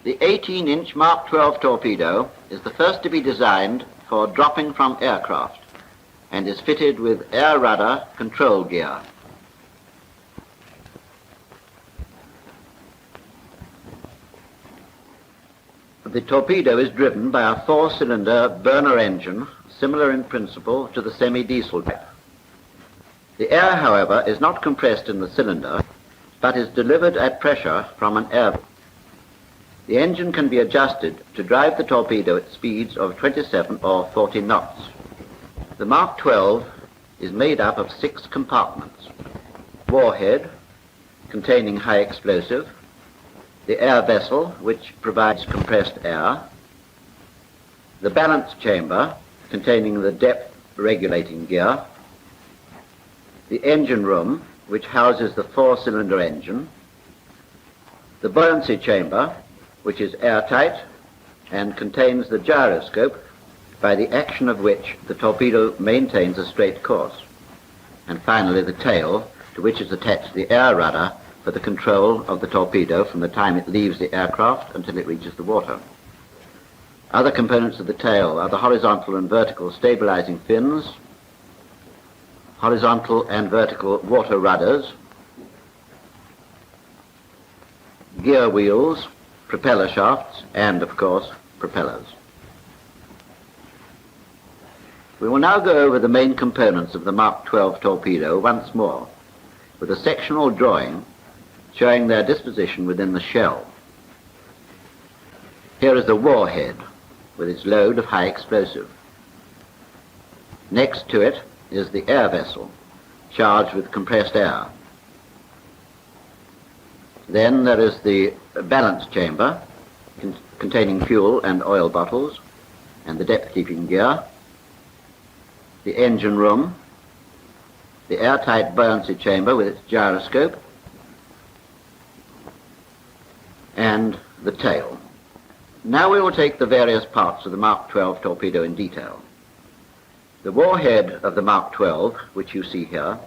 The 18-inch Mark 12 torpedo is the first to be designed for dropping from aircraft and is fitted with air rudder control gear. The torpedo is driven by a 4-cylinder burner engine similar in principle to the semi-diesel type. The air, however, is not compressed in the cylinder, but is delivered at pressure from an air. The engine can be adjusted to drive the torpedo at speeds of 27 or 40 knots. The Mark 12 is made up of 6 compartments: warhead, containing high explosive; the air vessel, which provides compressed air; the balance chamber, containing the depth regulating gear; the engine room, which houses the 4-cylinder engine; the buoyancy chamber, which is airtight and contains the gyroscope, by the action of which the torpedo maintains a straight course; and finally the tail, to which is attached the air rudder for the control of the torpedo from the time it leaves the aircraft until it reaches the water. Other components of the tail are the horizontal and vertical stabilizing fins, horizontal and vertical water rudders, gear wheels, propeller shafts, and, of course, propellers. We will now go over the main components of the Mark 12 torpedo once more, with a sectional drawing showing their disposition within the shell. Here is the warhead, with its load of high explosive. Next to it is the air vessel, charged with compressed air. Then there is the balance chamber, containing fuel and oil bottles, and the depth-keeping gear, the engine room, the airtight buoyancy chamber with its gyroscope, and the tail. Now we will take the various parts of the Mark 12 torpedo in detail. The warhead of the Mark 12, which you see here,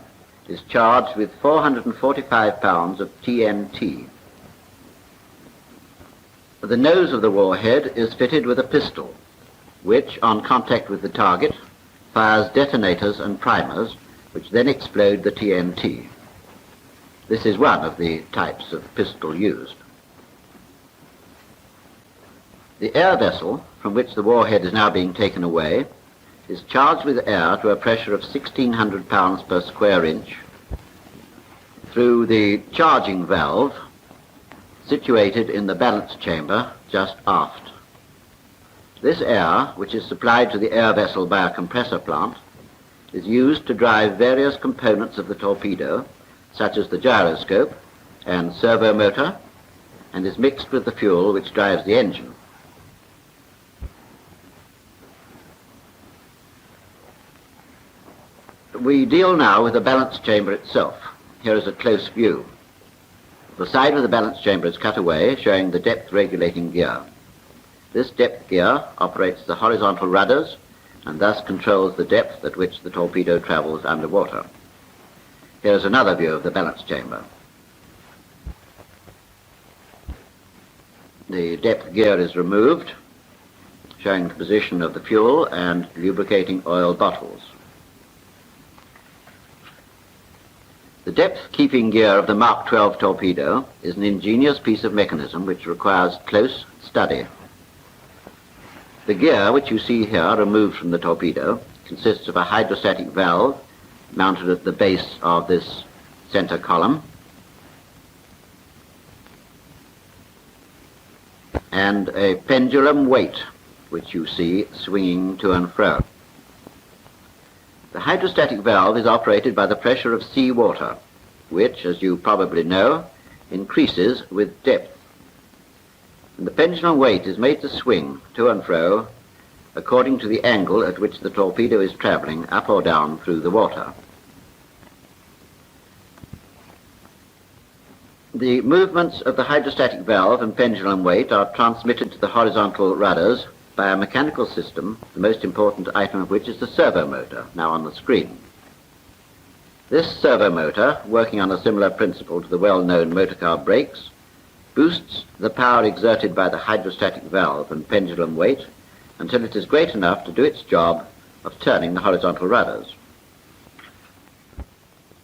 is charged with 445 pounds of TNT. The nose of the warhead is fitted with a pistol, which, on contact with the target, fires detonators and primers, which then explode the TNT. This is one of the types of pistol used. The air vessel, from which the warhead is now being taken away, is charged with air to a pressure of 1,600 pounds per square inch through the charging valve situated in the balance chamber just aft. This air, which is supplied to the air vessel by a compressor plant, is used to drive various components of the torpedo, such as the gyroscope and servo motor, and is mixed with the fuel which drives the engine. We deal now with the balance chamber itself. Here is a close view. The side of the balance chamber is cut away, showing the depth regulating gear. This depth gear operates the horizontal rudders and thus controls the depth at which the torpedo travels underwater. Here is another view of the balance chamber. The depth gear is removed, showing the position of the fuel and lubricating oil bottles. The depth-keeping gear of the Mark 12 torpedo is an ingenious piece of mechanism which requires close study. The gear, which you see here removed from the torpedo, consists of a hydrostatic valve mounted at the base of this center column and a pendulum weight, which you see swinging to and fro. The hydrostatic valve is operated by the pressure of sea water, which, as you probably know, increases with depth. And the pendulum weight is made to swing to and fro according to the angle at which the torpedo is traveling up or down through the water. The movements of the hydrostatic valve and pendulum weight are transmitted to the horizontal rudders by a mechanical system, the most important item of which is the servo motor, now on the screen. This servo motor, working on a similar principle to the well-known motorcar brakes, boosts the power exerted by the hydrostatic valve and pendulum weight until it is great enough to do its job of turning the horizontal rudders.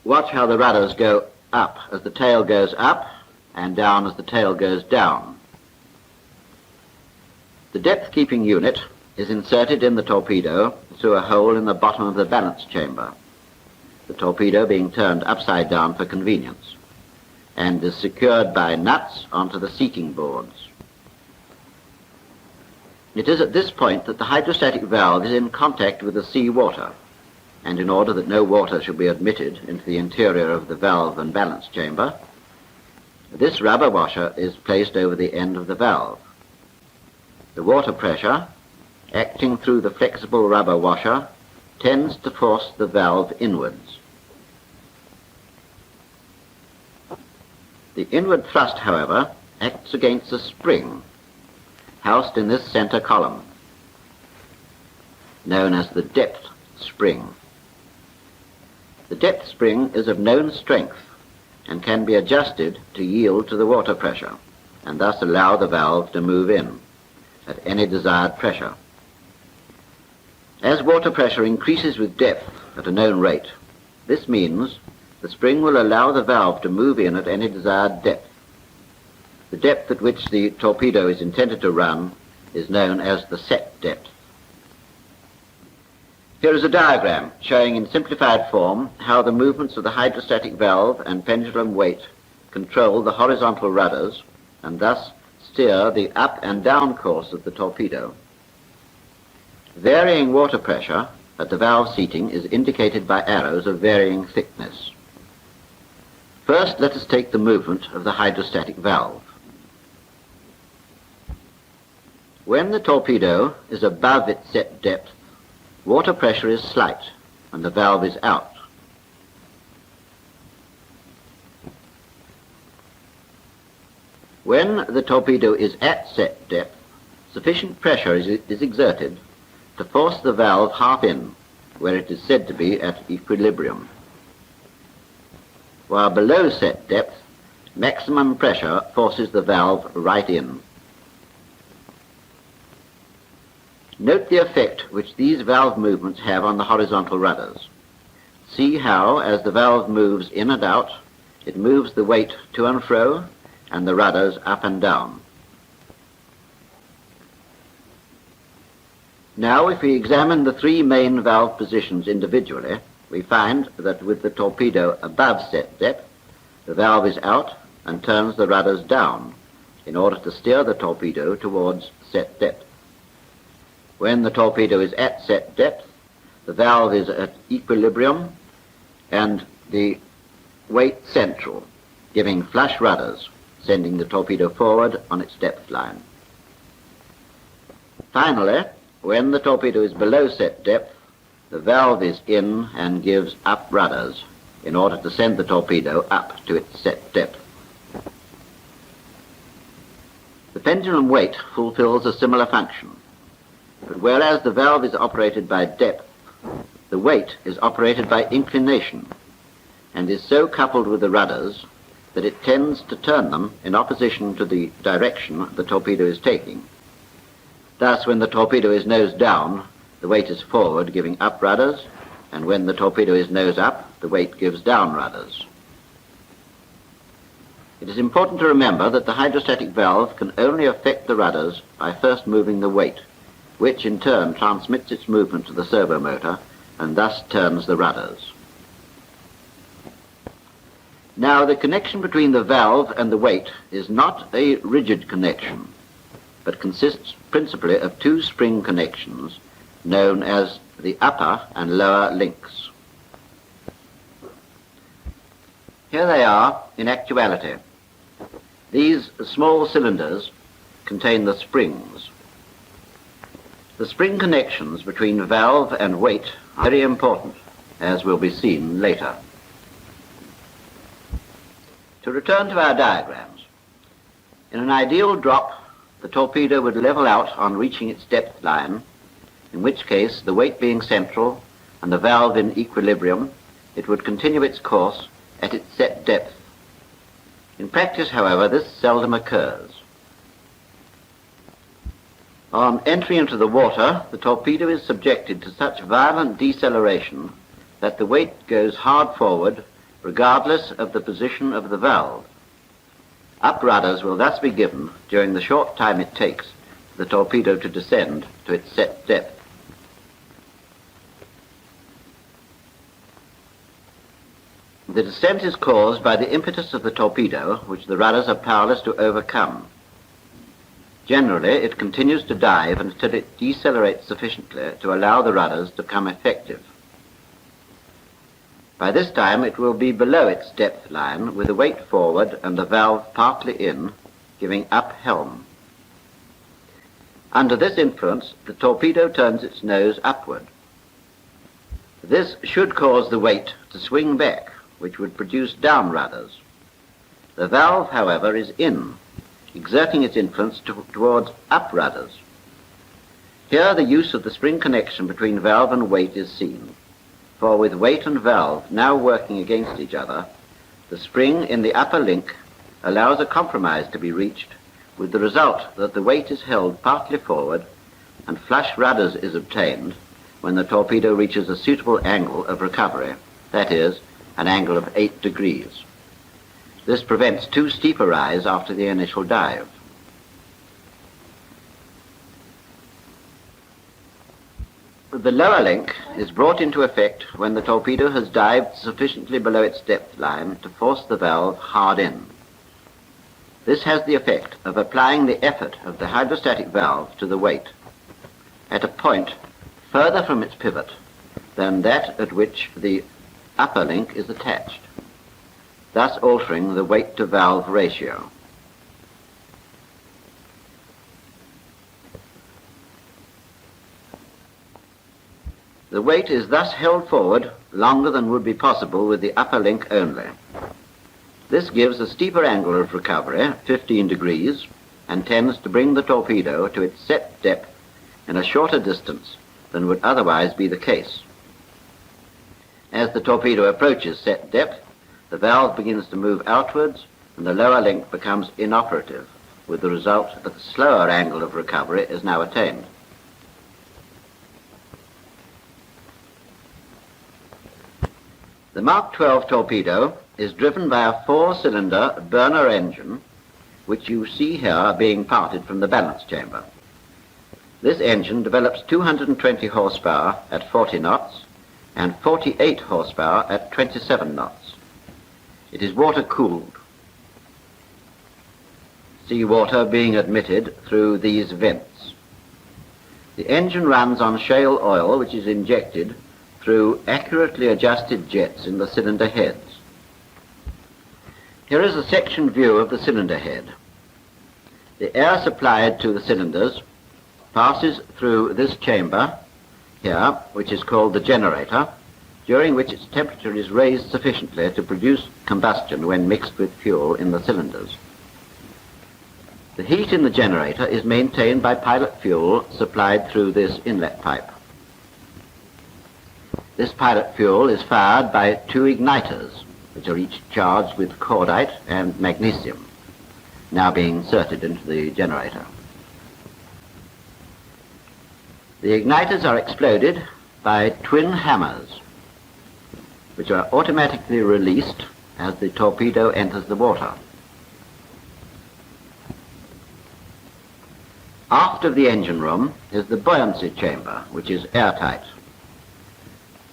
Watch how the rudders go up as the tail goes up and down as the tail goes down. The depth-keeping unit is inserted in the torpedo through a hole in the bottom of the balance chamber, the torpedo being turned upside down for convenience, and is secured by nuts onto the seating boards. It is at this point that the hydrostatic valve is in contact with the sea water, and in order that no water should be admitted into the interior of the valve and balance chamber, this rubber washer is placed over the end of the valve. The water pressure, acting through the flexible rubber washer, tends to force the valve inwards. The inward thrust, however, acts against a spring housed in this center column, known as the depth spring. The depth spring is of known strength and can be adjusted to yield to the water pressure and thus allow the valve to move in at any desired pressure. As water pressure increases with depth at a known rate, this means the spring will allow the valve to move in at any desired depth. The depth at which the torpedo is intended to run is known as the set depth. Here is a diagram showing in simplified form how the movements of the hydrostatic valve and pendulum weight control the horizontal rudders and thus steer the up and down course of the torpedo. Varying water pressure at the valve seating is indicated by arrows of varying thickness. First, let us take the movement of the hydrostatic valve. When the torpedo is above its set depth, water pressure is slight and the valve is out. When the torpedo is at set depth, sufficient pressure is exerted to force the valve half in, where it is said to be at equilibrium. While below set depth, maximum pressure forces the valve right in. Note the effect which these valve movements have on the horizontal rudders. See how, as the valve moves in and out, it moves the weight to and fro and the rudders up and down. Now, if we examine the three main valve positions individually, we find that with the torpedo above set depth, the valve is out and turns the rudders down in order to steer the torpedo towards set depth. When the torpedo is at set depth, the valve is at equilibrium and the weight central, giving flush rudders, sending the torpedo forward on its depth line. Finally, when the torpedo is below set depth, the valve is in and gives up rudders in order to send the torpedo up to its set depth. The pendulum weight fulfills a similar function, but whereas the valve is operated by depth, the weight is operated by inclination and is so coupled with the rudders that it tends to turn them in opposition to the direction the torpedo is taking. Thus, when the torpedo is nose down, the weight is forward, giving up rudders, and when the torpedo is nose up, the weight gives down rudders. It is important to remember that the hydrostatic valve can only affect the rudders by first moving the weight, which in turn transmits its movement to the servo motor and thus turns the rudders. Now, the connection between the valve and the weight is not a rigid connection, but consists principally of two spring connections known as the upper and lower links. Here they are in actuality. These small cylinders contain the springs. The spring connections between valve and weight are very important, as will be seen later. To return to our diagrams, in an ideal drop, the torpedo would level out on reaching its depth line, in which case, the weight being central and the valve in equilibrium, it would continue its course at its set depth. In practice, however, this seldom occurs. On entry into the water, the torpedo is subjected to such violent deceleration that the weight goes hard forward regardless of the position of the valve. Up rudders will thus be given during the short time it takes for the torpedo to descend to its set depth. The descent is caused by the impetus of the torpedo, which the rudders are powerless to overcome. Generally, it continues to dive until it decelerates sufficiently to allow the rudders to become effective. By this time, it will be below its depth line with the weight forward and the valve partly in, giving up helm. Under this influence, the torpedo turns its nose upward. This should cause the weight to swing back, which would produce down rudders. The valve, however, is in, exerting its influence towards up rudders. Here the use of the spring connection between valve and weight is seen, for with weight and valve now working against each other, the spring in the upper link allows a compromise to be reached, with the result that the weight is held partly forward and flush rudders is obtained when the torpedo reaches a suitable angle of recovery, that is, an angle of 8 degrees. This prevents too steep a rise after the initial dive. The lower link is brought into effect when the torpedo has dived sufficiently below its depth line to force the valve hard in. This has the effect of applying the effort of the hydrostatic valve to the weight at a point further from its pivot than that at which the upper link is attached, thus altering the weight-to-valve ratio. The weight is thus held forward longer than would be possible with the upper link only. This gives a steeper angle of recovery, 15 degrees, and tends to bring the torpedo to its set depth in a shorter distance than would otherwise be the case. As the torpedo approaches set depth, the valve begins to move outwards and the lower link becomes inoperative, with the result that a slower angle of recovery is now attained. The Mark 12 torpedo is driven by a 4-cylinder burner engine, which you see here being parted from the balance chamber. This engine develops 220 horsepower at 40 knots and 48 horsepower at 27 knots. It is water-cooled, seawater being admitted through these vents. The engine runs on shale oil, which is injected through accurately adjusted jets in the cylinder heads. Here is a section view of the cylinder head. The air supplied to the cylinders passes through this chamber here, which is called the generator, during which its temperature is raised sufficiently to produce combustion when mixed with fuel in the cylinders. The heat in the generator is maintained by pilot fuel supplied through this inlet pipe. This pilot fuel is fired by 2 igniters, which are each charged with cordite and magnesium, now being inserted into the generator. The igniters are exploded by twin hammers, which are automatically released as the torpedo enters the water. Aft of the engine room is the buoyancy chamber, which is airtight.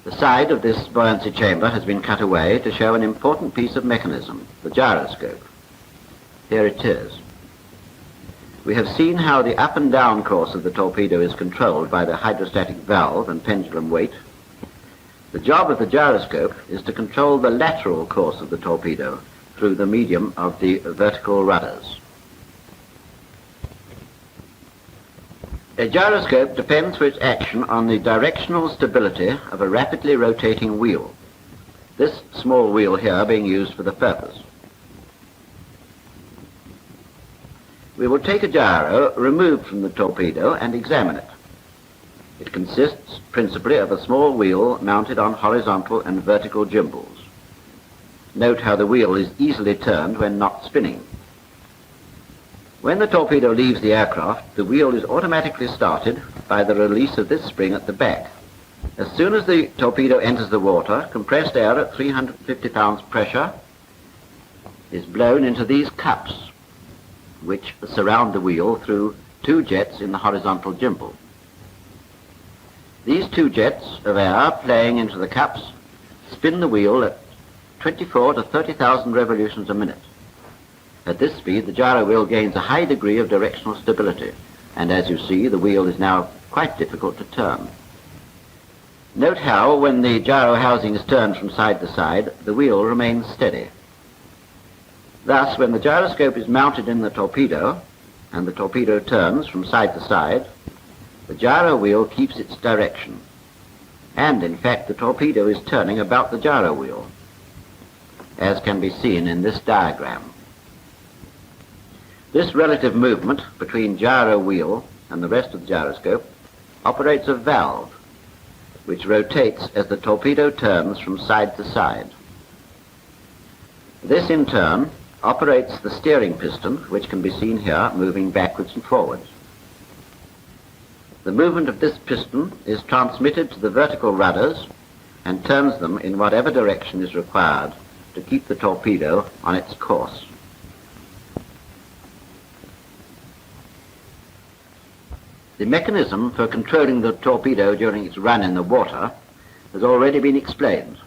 The side of this buoyancy chamber has been cut away to show an important piece of mechanism, the gyroscope. Here it is. We have seen how the up and down course of the torpedo is controlled by the hydrostatic valve and pendulum weight. The job of the gyroscope is to control the lateral course of the torpedo through the medium of the vertical rudders. A gyroscope depends for its action on the directional stability of a rapidly rotating wheel, this small wheel here being used for the purpose. We will take a gyro removed from the torpedo and examine it. It consists principally of a small wheel mounted on horizontal and vertical gimbals. Note how the wheel is easily turned when not spinning. When the torpedo leaves the aircraft, the wheel is automatically started by the release of this spring at the back. As soon as the torpedo enters the water, compressed air at 350 pounds pressure is blown into these cups, which surround the wheel through two jets in the horizontal gimbal. These two jets of air playing into the cups spin the wheel at 24 to 30,000 revolutions a minute. At this speed, the gyro wheel gains a high degree of directional stability, and as you see, the wheel is now quite difficult to turn. Note how, when the gyro housing is turned from side to side, the wheel remains steady. Thus, when the gyroscope is mounted in the torpedo, and the torpedo turns from side to side, the gyro wheel keeps its direction, and in fact the torpedo is turning about the gyro wheel, as can be seen in this diagram. This relative movement between gyro wheel and the rest of the gyroscope operates a valve, which rotates as the torpedo turns from side to side. This in turn operates the steering piston, which can be seen here moving backwards and forwards. The movement of this piston is transmitted to the vertical rudders and turns them in whatever direction is required to keep the torpedo on its course. The mechanism for controlling the torpedo during its run in the water has already been explained,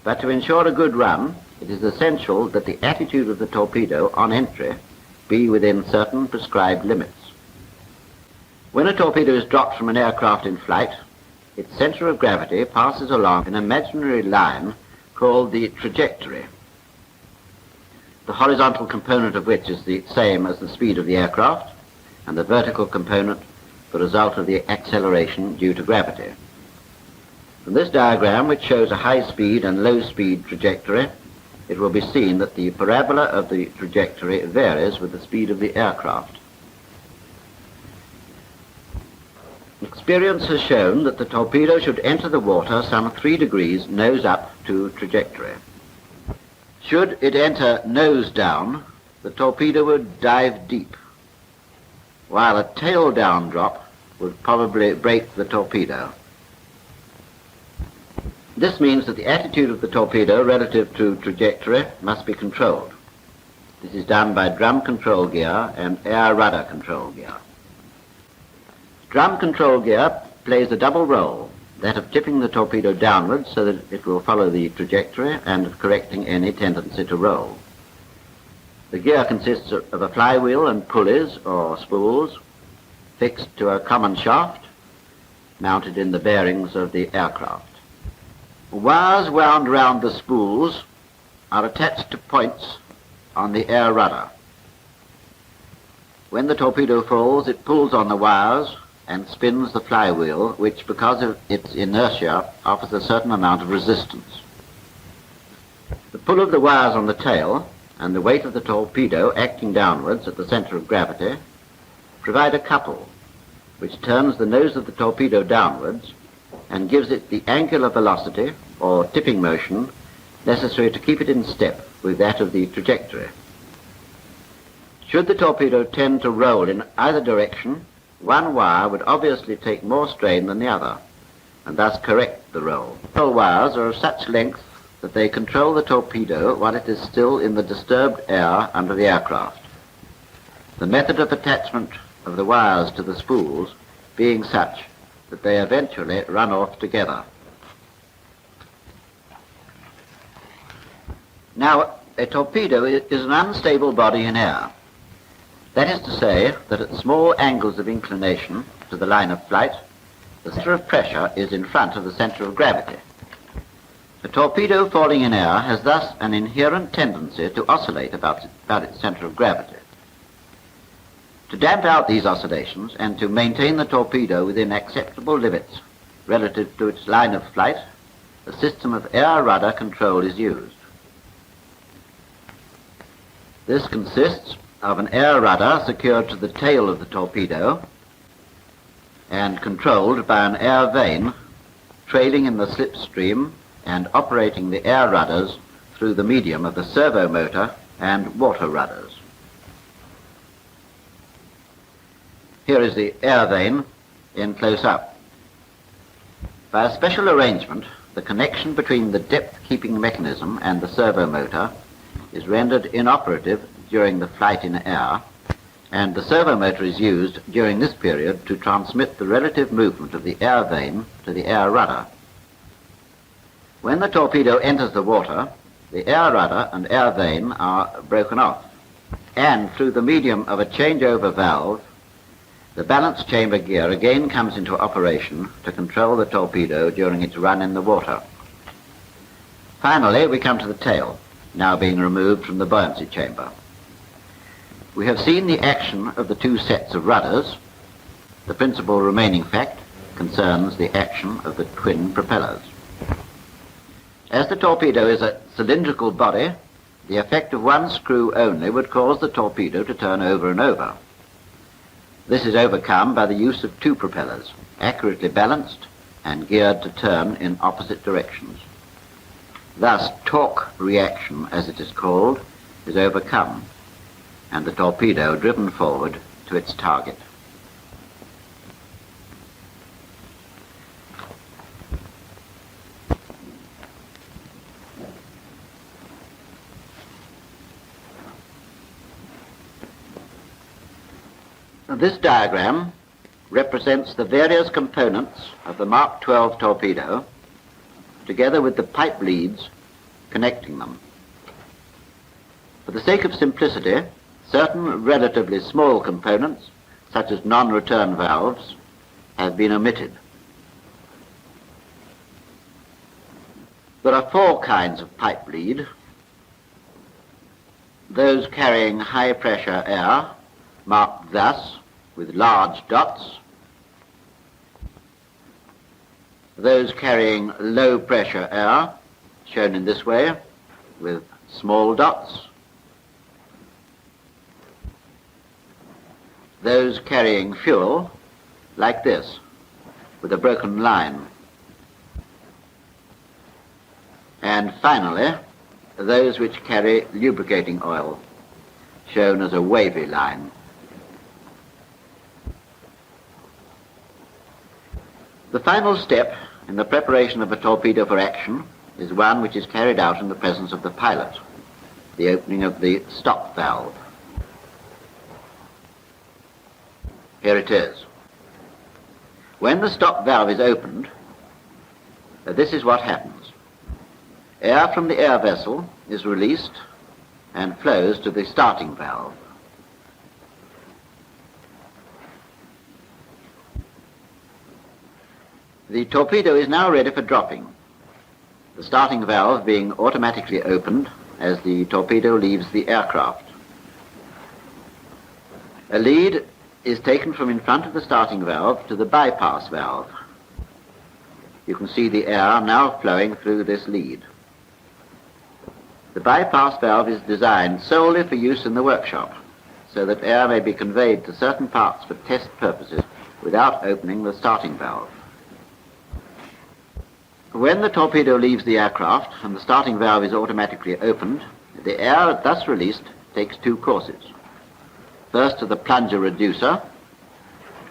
but to ensure a good run, it is essential that the attitude of the torpedo on entry be within certain prescribed limits. When a torpedo is dropped from an aircraft in flight, its center of gravity passes along an imaginary line called the trajectory, the horizontal component of which is the same as the speed of the aircraft, and the vertical component the result of the acceleration due to gravity. From this diagram, which shows a high speed and low speed trajectory, it will be seen that the parabola of the trajectory varies with the speed of the aircraft. Experience has shown that the torpedo should enter the water some 3 degrees nose up to trajectory. Should it enter nose down, the torpedo would dive deep, while a tail down drop would probably break the torpedo. This means that the attitude of the torpedo relative to trajectory must be controlled. This is done by drum control gear and air rudder control gear. Drum control gear plays a double role, that of tipping the torpedo downwards so that it will follow the trajectory and of correcting any tendency to roll. The gear consists of a flywheel and pulleys or spools fixed to a common shaft mounted in the bearings of the aircraft. Wires wound round the spools are attached to points on the air rudder. When the torpedo falls, it pulls on the wires and spins the flywheel, which, because of its inertia, offers a certain amount of resistance. The pull of the wires on the tail and the weight of the torpedo acting downwards at the center of gravity provide a couple which turns the nose of the torpedo downwards and gives it the angular velocity or tipping motion necessary to keep it in step with that of the trajectory. Should the torpedo tend to roll in either direction, one wire would obviously take more strain than the other, and thus correct the roll. Control wires are of such length that they control the torpedo while it is still in the disturbed air under the aircraft. The method of attachment of the wires to the spools being such that they eventually run off together. Now, a torpedo is an unstable body in air. That is to say that at small angles of inclination to the line of flight, the center of pressure is in front of the center of gravity. A torpedo falling in air has thus an inherent tendency to oscillate about its center of gravity. To damp out these oscillations and to maintain the torpedo within acceptable limits relative to its line of flight, a system of air rudder control is used. This consists of an air rudder secured to the tail of the torpedo and controlled by an air vane trailing in the slipstream and operating the air rudders through the medium of the servo motor and water rudders. Here is the air vane in close-up. By a special arrangement, the connection between the depth-keeping mechanism and the servo motor is rendered inoperative during the flight in air, and the servo motor is used during this period to transmit the relative movement of the air vane to the air rudder. When the torpedo enters the water, the air rudder and air vane are broken off, and through the medium of a changeover valve, the balance chamber gear again comes into operation to control the torpedo during its run in the water. Finally, we come to the tail, now being removed from the buoyancy chamber. We have seen the action of the two sets of rudders. The principal remaining fact concerns the action of the twin propellers. As the torpedo is a cylindrical body, the effect of one screw only would cause the torpedo to turn over and over. This is overcome by the use of two propellers, accurately balanced and geared to turn in opposite directions. Thus, torque reaction, as it is called, is overcome, and the torpedo driven forward to its target. This diagram represents the various components of the Mark 12 torpedo, together with the pipe leads connecting them. For the sake of simplicity, certain relatively small components, such as non-return valves, have been omitted. There are four kinds of pipe lead: those carrying high-pressure air, marked thus with large dots; those carrying low-pressure air, shown in this way with small dots; those carrying fuel, like this, with a broken line; and finally, those which carry lubricating oil, shown as a wavy line. The final step in the preparation of a torpedo for action is one which is carried out in the presence of the pilot, the opening of the stop valve. Here it is. When the stop valve is opened, this is what happens. Air from the air vessel is released and flows to the starting valve. The torpedo is now ready for dropping, the starting valve being automatically opened as the torpedo leaves the aircraft. A lead is taken from in front of the starting valve to the bypass valve. You can see the air now flowing through this lead. The bypass valve is designed solely for use in the workshop, so that air may be conveyed to certain parts for test purposes without opening the starting valve. When the torpedo leaves the aircraft and the starting valve is automatically opened, the air thus released takes two courses. First to the plunger reducer,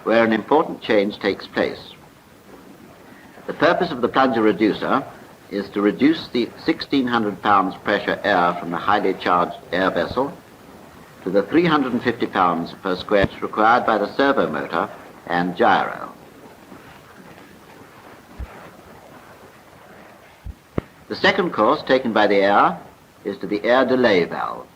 where an important change takes place. The purpose of the plunger reducer is to reduce the 1,600 pounds pressure air from the highly charged air vessel to the 350 pounds per square inch required by the servo motor and gyro. The second course taken by the air is to the air delay valve.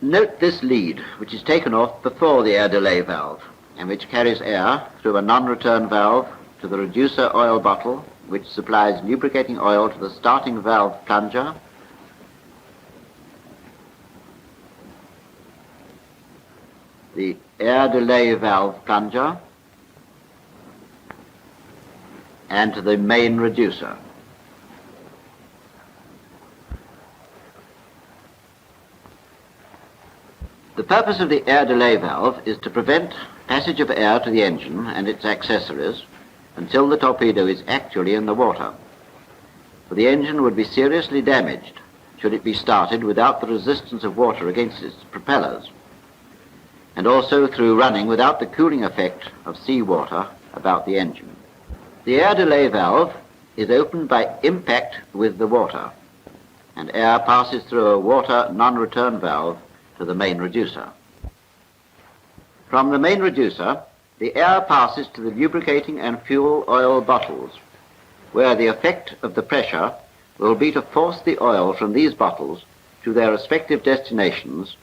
Note this lead, which is taken off before the air delay valve, and which carries air through a non-return valve to the reducer oil bottle, which supplies lubricating oil to the starting valve plunger, the air delay valve plunger, and to the main reducer. The purpose of the air delay valve is to prevent passage of air to the engine and its accessories until the torpedo is actually in the water. for the engine would be seriously damaged should it be started without the resistance of water against its propellers, and also through running without the cooling effect of seawater about the engine. The air delay valve is opened by impact with the water, and air passes through a water non-return valve to the main reducer. From the main reducer, the air passes to the lubricating and fuel oil bottles, where the effect of the pressure will be to force the oil from these bottles to their respective destinations,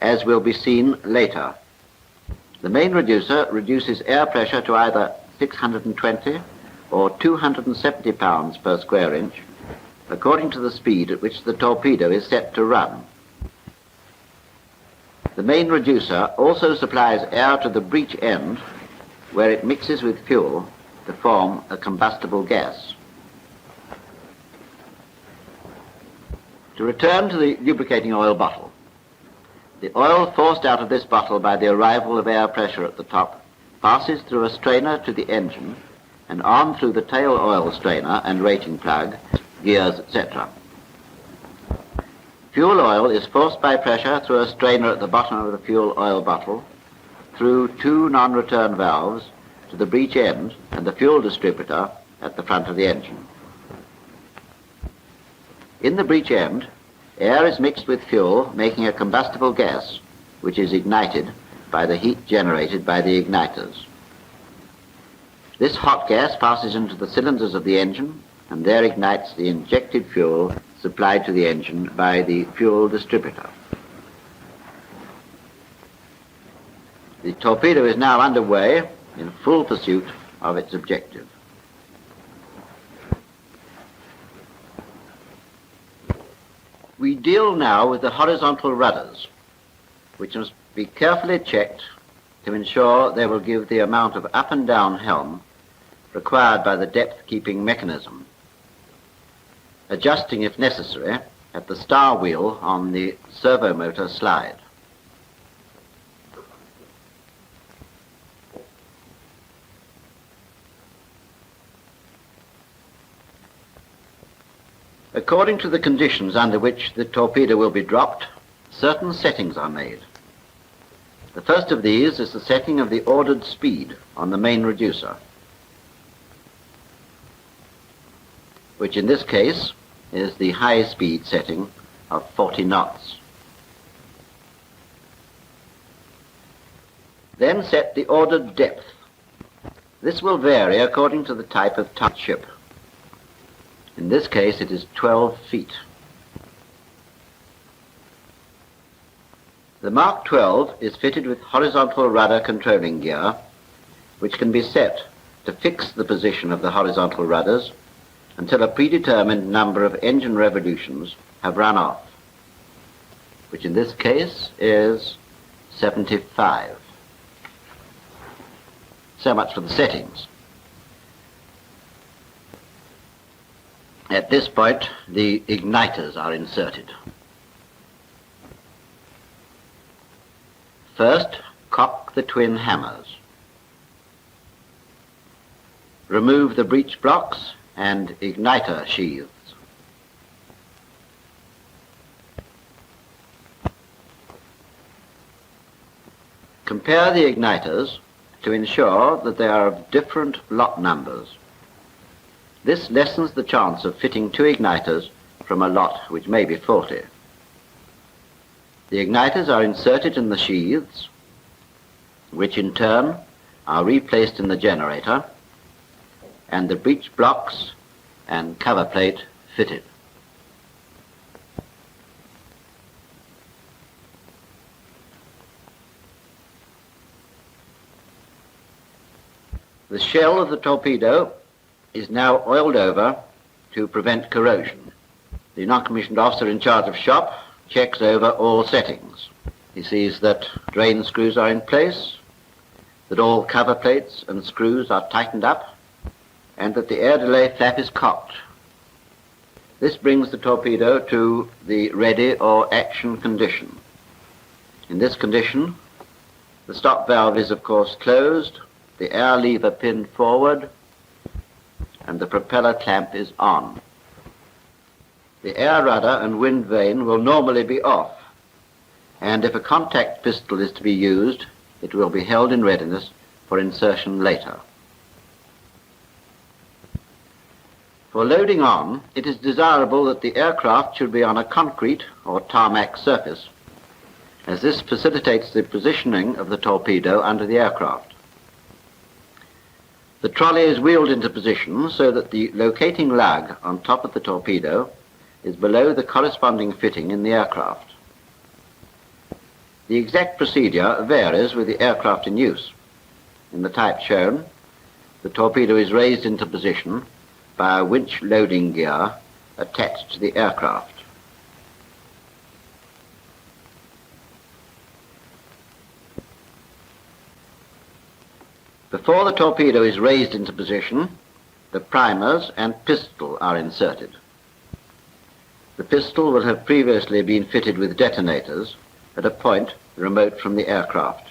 as will be seen later. The main reducer reduces air pressure to either 620 or 270 pounds per square inch, according to the speed at which the torpedo is set to run. The main reducer also supplies air to the breech end, where it mixes with fuel to form a combustible gas. To return to the lubricating oil bottle, the oil forced out of this bottle by the arrival of air pressure at the top passes through a strainer to the engine and on through the tail oil strainer and rating plug, gears, etc. Fuel oil is forced by pressure through a strainer at the bottom of the fuel oil bottle, through two non-return valves to the breech end and the fuel distributor at the front of the engine. In the breech end, air is mixed with fuel, making a combustible gas, which is ignited by the heat generated by the igniters. This hot gas passes into the cylinders of the engine and there ignites the injected fuel supplied to the engine by the fuel distributor. The torpedo is now underway in full pursuit of its objective. We deal now with the horizontal rudders, which must be carefully checked to ensure they will give the amount of up and down helm required by the depth-keeping mechanism, adjusting if necessary at the star wheel on the servo motor slide. According to the conditions under which the torpedo will be dropped, certain settings are made. The first of these is the setting of the ordered speed on the main reducer, which in this case is the high speed setting of 40 knots. Then set the ordered depth. This will vary according to the type of tug ship. In this case, it is 12 feet. The Mark 12 is fitted with horizontal rudder controlling gear, which can be set to fix the position of the horizontal rudders until a predetermined number of engine revolutions have run off, which in this case is 75. So much for the settings. At this point, the igniters are inserted. First, cock the twin hammers. Remove the breech blocks and igniter sheaths. Compare the igniters to ensure that they are of different lot numbers. This lessens the chance of fitting two igniters from a lot which may be faulty. The igniters are inserted in the sheaths, which in turn are replaced in the generator, and the breech blocks and cover plate fitted. The shell of the torpedo is now oiled over to prevent corrosion. The non-commissioned officer in charge of shop checks over all settings. He sees that drain screws are in place, that all cover plates and screws are tightened up, and that the air delay flap is cocked. This brings the torpedo to the ready or action condition. In this condition, the stop valve is of course closed, the air lever pinned forward, and the propeller clamp is on. the air rudder and wind vane will normally be off, and if a contact pistol is to be used, it will be held in readiness for insertion later. For loading on, it is desirable that the aircraft should be on a concrete or tarmac surface, as this facilitates the positioning of the torpedo under the aircraft. The trolley is wheeled into position so that the locating lug on top of the torpedo is below the corresponding fitting in the aircraft. The exact procedure varies with the aircraft in use. In the type shown, the torpedo is raised into position by a winch loading gear attached to the aircraft. Before the torpedo is raised into position, the primers and pistol are inserted. The pistol will have previously been fitted with detonators at a point remote from the aircraft.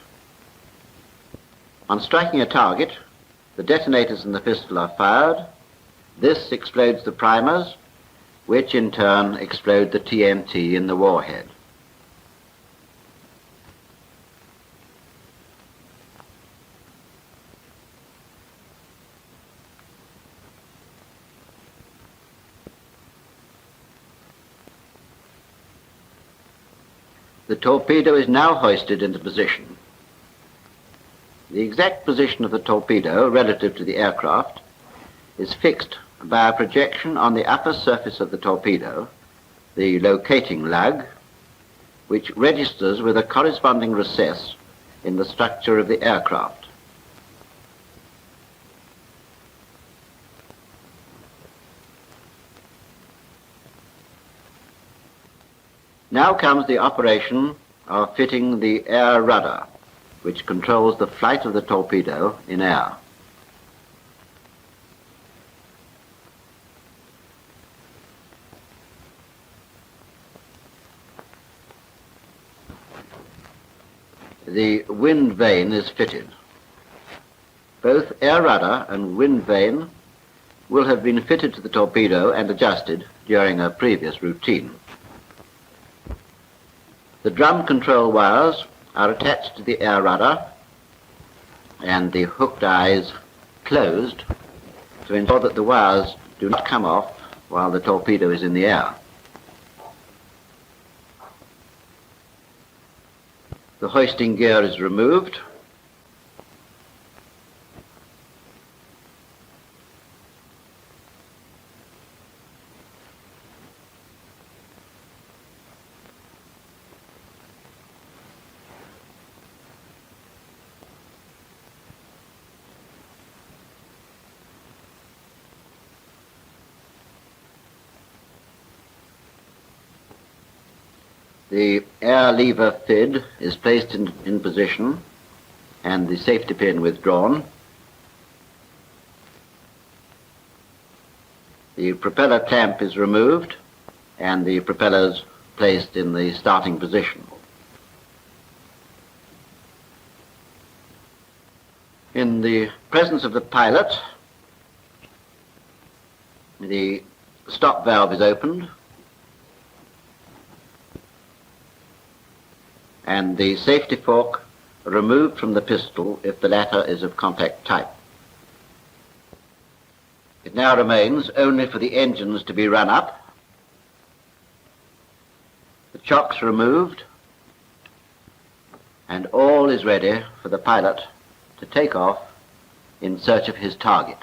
On striking a target, the detonators in the pistol are fired. This explodes the primers, which in turn explode the TNT in the warhead. The torpedo is now hoisted into position. The exact position of the torpedo relative to the aircraft is fixed by a projection on the upper surface of the torpedo, the locating lug, which registers with a corresponding recess in the structure of the aircraft. Now comes the operation of fitting the air rudder, which controls the flight of the torpedo in air. The wind vane is fitted. Both air rudder and wind vane will have been fitted to the torpedo and adjusted during a previous routine. The drum control wires are attached to the air rudder and the hooked eyes closed to ensure that the wires do not come off while the torpedo is in the air. The hoisting gear is removed. The air lever fid is placed in position and the safety pin withdrawn. The propeller clamp is removed and the propellers placed in the starting position. In the presence of the pilot, the stop valve is opened and the safety fork removed from the pistol if the latter is of compact type. It now remains only for the engines to be run up, the chocks removed, and all is ready for the pilot to take off in search of his target.